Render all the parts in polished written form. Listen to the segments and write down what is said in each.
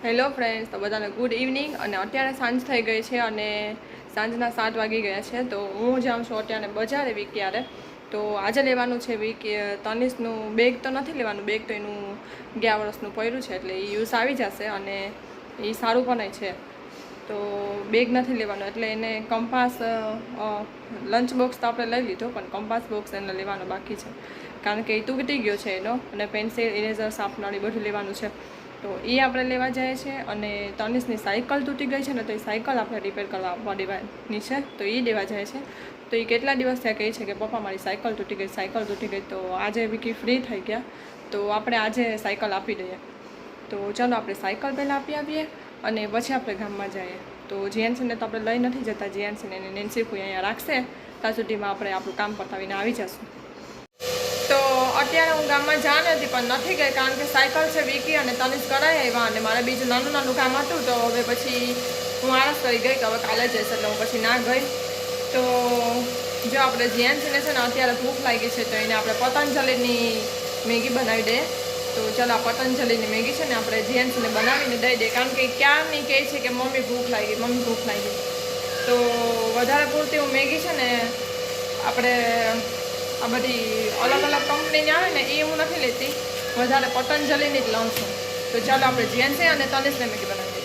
Hello friends, તો બધાને good evening. અને અત્યારે સાંજ થઈ ગઈ છે અને સાંજના 7 વાગી ગયા છે. તો હું જાઉં છું અત્યારે બજારે વિક્યારે. તો આજે લેવાનું છે તનિષનું બેગ. તો નથી લેવાનું બેગ, તો એનું 11 વર્ષનું પડ્યું છે એટલે એ યુઝ આવી જશે અને એ સારું પણ છે. તો બેગ નથી લેવાનું એટલે એને કંપાસ લંચ બોક્સ તો આપણે લઈ લીધો, પણ કંપાસ બોક્સ એને લેવાનો બાકી છે કારણ કે એ તૂટી ગયો છે એનો. અને પેન્સિલ, ઇરેઝર, શાર્પનર એ બધું લેવાનું છે. તો એ આપણે લેવા જાય છે. અને તનિષની સાયકલ તૂટી ગઈ છે ને, તો એ સાયકલ આપણે રિપેર કરવા આપવા દેવાની છે. તો એ લેવા જાય છે. તો એ કેટલા દિવસ થયા કહે છે કે પપ્પા મારી સાયકલ તૂટી ગઈ. તો આજે વિકી ફ્રી થઈ ગયા, તો આપણે આજે સાયકલ આપી દઈએ. તો ચાલો આપણે સાયકલ પહેલાં આપી આવીએ અને પછી આપણે ગામમાં જઈએ. તો જીએનસીને તો આપણે લઈ નથી જતા. જીએનસીને એને નેન્સી ફૂઈ અહીંયા રાખશે, ત્યાં સુધીમાં આપણે આપણું કામ પતાવીને આવી જશું. તો અત્યારે હું ગામમાં જા નથી, પણ નથી ગઈ કારણ કે સાયકલ છે વિકી અને તનિષ કરાવી આવ્યા અને મારે બીજું નાનું કામ હતું. તો હવે પછી હું આળસ કરી ગઈ કે હવે કાલે જઈશ, એટલે હું પછી ના ગઈ. તો જો આપણે જીએનસીને છે ને અત્યારે ભૂખ લાગી છે, તો એને આપણે પતંજલિની મેગી બનાવી દઈએ. તો ચાલો આ પતંજલિની મેગી છે ને આપણે જીએનસીને બનાવીને દઈ દઈએ, કારણ કે ક્યારની કહે છે કે મમ્મી ભૂખ લાગી. તો વધારે પૂરતી હું મેગી છે ને આપણે આ બધી અલગ અલગ કંપનીની આવે ને એ હું નથી લેતી, વધારે પતંજલિની જ લઉં છું. તો ચાલો આપણે જીએનસી અને તનિષને મેગી બનાવી દઈએ.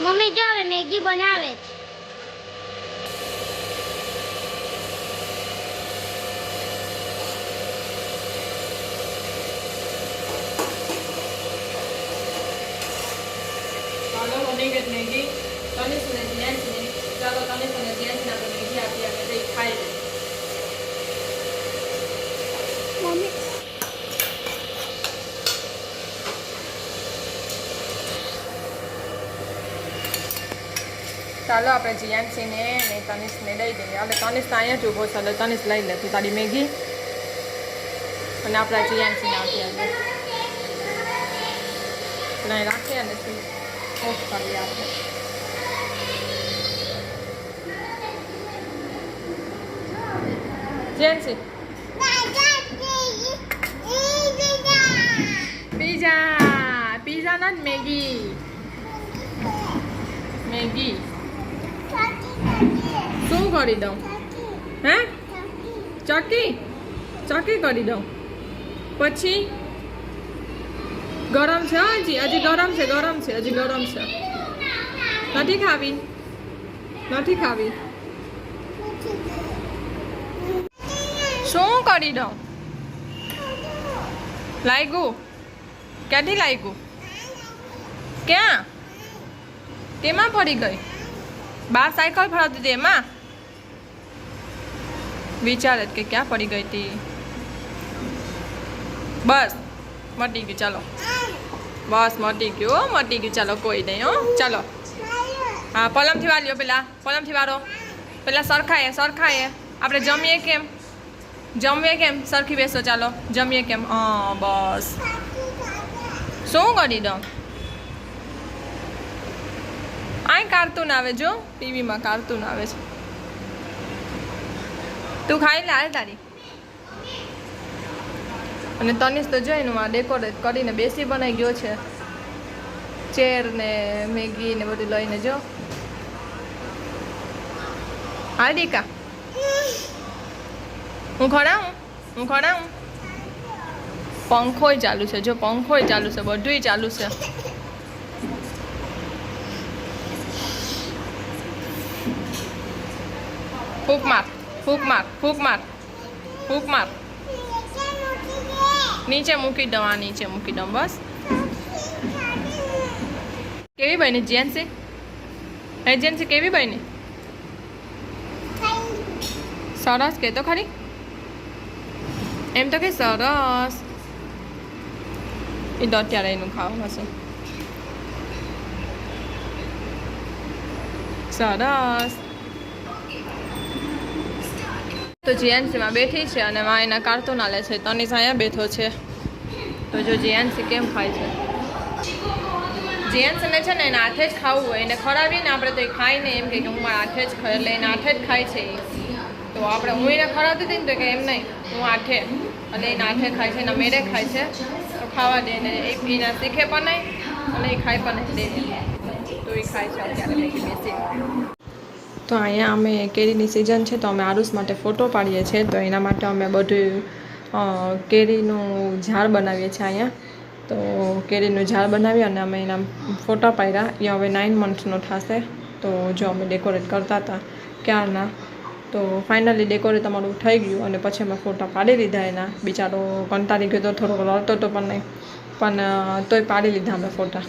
મમ્મી જો હવે મેગી બનાવે છે. ચાલો બની ગઈ મેગી. તનિષ અને જીએનસીને ચાલો તનિષ અને જીએનસીને આપણે મેગી આપી અને તે ખાઈ લે. મમ્મી ચાલો આપણે જીએનસીને અને તનિષને દઈ દઈએ. એટલે તનિષ તો અહીંયા જ ઊભો છે, એટલે તનિષ લઈ લે તું તારી મેગી અને આપણા જીએનસીને આપી આવીએ. નહીં રાખીએ અને ઓફ કરીએ આપણે. જીએનસી પીઝા ના મેગી શું કરી દઉં? હે ચકી કરી દઉં પછી? ગરમ છે હજી ગરમ છે. નથી ખાવી. શું કરી દઉં? લાગ્યું? ક્યાંથી લાગ્યું? ક્યાં? કેમાં પડી ગઈ? બહાર સાયકલ ફરાવતી હતી એમાં વિચારે કે ક્યાં પડી ગઈ હતી. બસ મટી ગયું. ચાલો બસ મટી ગયું. ચાલો કોઈ નહીં. ચાલો હા, પલમથી વાળ્યો. પલમથી વાળો. પેલા સરખાએ આપણે જમીએ કેમ સરખી બેસો. ચાલો જમીએ કેમ. બસ શું કરી દઉં? આય કાર્ટૂન આવે, જો ટીવીમાં કાર્ટૂન આવે છે. તું ખાઈ લે હાલ તારી. અને તનિષ તો જોઈને આ ડેકોરેટ કરીને બેસી બનાવી ગયો છે, ચેર ને મેગી ને બધું લઈને. જો હાર્દિકા હું ખડાવું. પંખોય ચાલુ છે, જો પંખોય ચાલુ છે, બધુંય ચાલુ છે. ફૂક માર. નીચે મૂકી દઉં. બસ કેવી બની જીએનસી? કેવી બની? સરસ કે તો ખરી. એમ તો કે સરસ. એ તો અત્યારે એનું ખાવા હશે. સરસ. તો જીએનસીમાં બેઠી છે અને માં એના કાર્ટૂન આલે છે. તનિષ અહીંયા બેઠો છે. તો જો જીએનસી કેમ ખાય છે. જીએનસીને છે ને એને હાથે જ ખાવું હોય. એને ખવડાવીને આપણે તો એ ખાય ને એમ કે હું મારા હાથે જ ખાય, એટલે એને હાથે જ ખાય છે એ. તો આપણે હું એને ખવડાવતી હતી ને તો કે એમ નહીં, હું હાથે, એટલે એના હાથે ખાય છે, એના મેળે ખાય છે. તો ખાવા દે ને એના શીખે પણ નહીં અને એ ખાય પણ નહીં દે. તો એ ખાય છે અત્યારે બેસી. તો અહીંયા અમે કેરીની સિઝન છે તો અમે આરુષ માટે ફોટો પાડીએ છીએ. તો એના માટે અમે બધું કેરીનું ઝાડ બનાવીએ છીએ અહીંયા. તો કેરીનું ઝાડ બનાવી અને અમે એના ફોટા પાડ્યા. એ હવે 9 મંથનો થશે. તો જો અમે ડેકોરેટ કરતા હતા ક્યારના. તો ફાઇનલી ડેકોરેટ અમારું થઈ ગયું અને પછી અમે ફોટા પાડી લીધા એના. બિચારો કંટાળી ગયો તો થોડોક રડતો તો પણ નહીં, પણ તોય પાડી લીધા અમે ફોટા.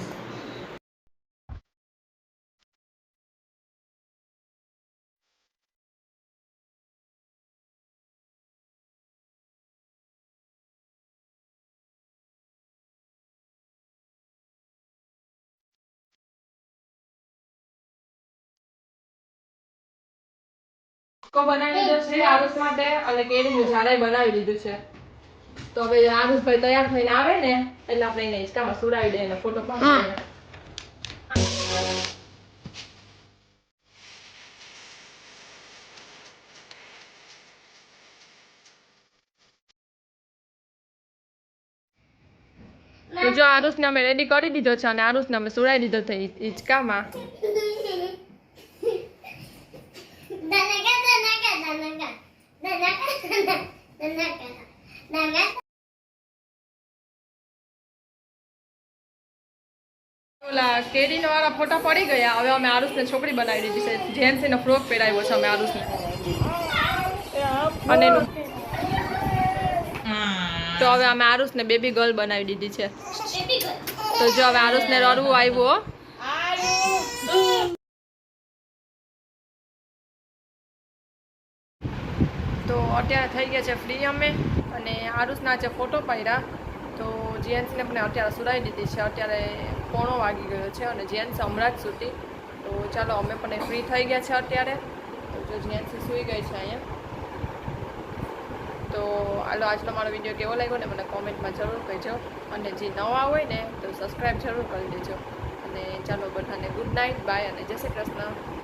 બનાવી લીધો છે આરુષ માટે અને કેરીનું ઝાડ બનાવી લીધું છે. તો હવે આરુષભાઈ તૈયાર થઈને આવે ને એટલે આપણે એને હિંચકામાં સુરાવી દઈએ અને ફોટો પાડી દઈએ. તો જો આરુષને અમે રેડી કરી દીધો છે અને આરુષને અમે સુરાવી દીધો છે હિંચકામાં. ઓલા કેરીનો વાળા ફોટા પડી ગયા. હવે અમે આરુષને છોકરી બનાવી દીધી છે. જેન્ટ્સનો ફ્રોક પહેરાવ્યો છે અમે આરુષને અને એનું. તો હવે અમે આરુષને બેબી ગર્લ બનાવી દીધી છે. તો જો હવે આરુષને રડવું આવ્યું. તો અત્યારે થઈ ગયા છે ફ્રી અમે અને આરુષના છે ફોટો પાડ્યા. તો જીએન્સને પણ અત્યારે સુરાવી દીધી છે. અત્યારે 1 વાગી ગયો છે અને જીએન્સ હમણાં જ સૂતી. તો ચાલો અમે પણ ફ્રી થઈ ગયા છે અત્યારે. તો જો જીએન્સી સૂઈ ગઈ છે અહીંયા. તો હાલો આજનો મારો વિડીયો કેવો લાગ્યો ને મને કોમેન્ટમાં જરૂર કહેજો અને જે નવા હોય ને તો સબસ્ક્રાઈબ જરૂર કરી દેજો. અને ચાલો બધાને ગુડ નાઇટ, બાય અને જય શ્રી કૃષ્ણ.